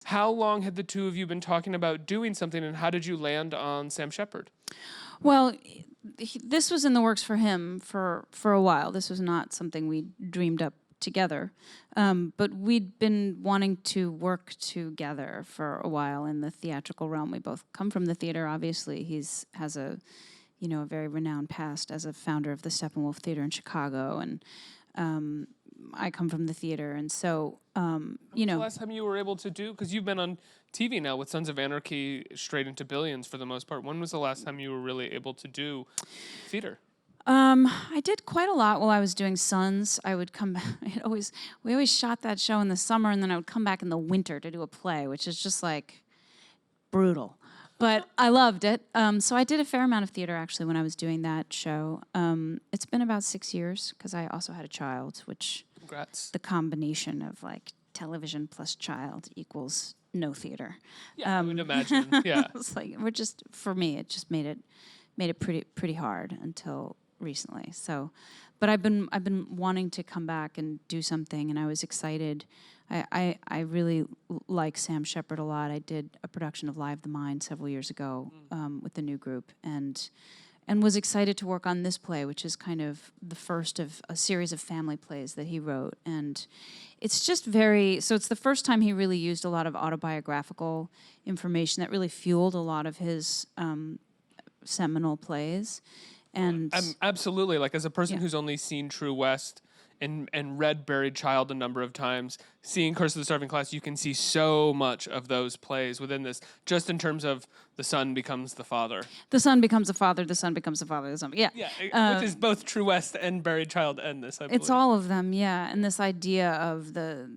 How long had the two of you been talking about doing something, and how did you land on Sam Shepard? Well, this was in the works for him for a while. This was not something we dreamed up together. But we'd been wanting to work together for a while in the theatrical realm. We both come from the theater, obviously. Has a very renowned past as a founder of the Steppenwolf Theater in Chicago, and I come from the theater, and so The last time you were able to do, because you've been on TV now with Sons of Anarchy straight into Billions for the most part. When was the last time you were really able to do theater? I did quite a lot while I was doing Sons. I would come back. We always shot that show in the summer, and then I would come back in the winter to do a play, which is just like brutal. But I loved it. So I did a fair amount of theater actually when I was doing that show. It's been about 6 years because I also had a child, which Congrats. the combination of like television plus child equals no theater. Yeah, I would imagine. Yeah. It's like for me, it just made it pretty hard until recently. So, but I've been wanting to come back and do something, and I was excited. I really like Sam Shepard a lot. I did a production of Live the Mind several years ago with the new group, and was excited to work on this play, which is kind of the first of a series of family plays that he wrote. And it's just it's the first time he really used a lot of autobiographical information that really fueled a lot of his seminal plays. And I'm absolutely, like, as a person who's only seen True West and read Buried Child a number of times, seeing Curse of the Starving Class, you can see so much of those plays within this, just in terms of the son becomes the father. The son becomes the father, the son becomes the father, the son. Yeah. Yeah, which is both True West and Buried Child and this, I believe. It's all of them, yeah. And this idea of the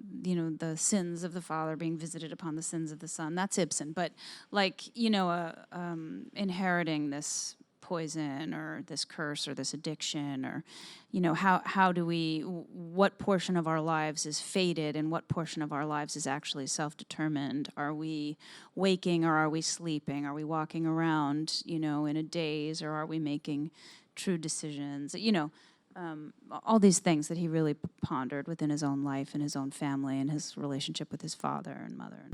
sins of the father being visited upon the sins of the son, that's Ibsen. But like, inheriting this poison or this curse or this addiction, or what portion of our lives is fated and what portion of our lives is actually self-determined? Are we waking or are we sleeping? Are we walking around in a daze, or are we making true decisions? All these things that he really pondered within his own life and his own family and his relationship with his father and mother.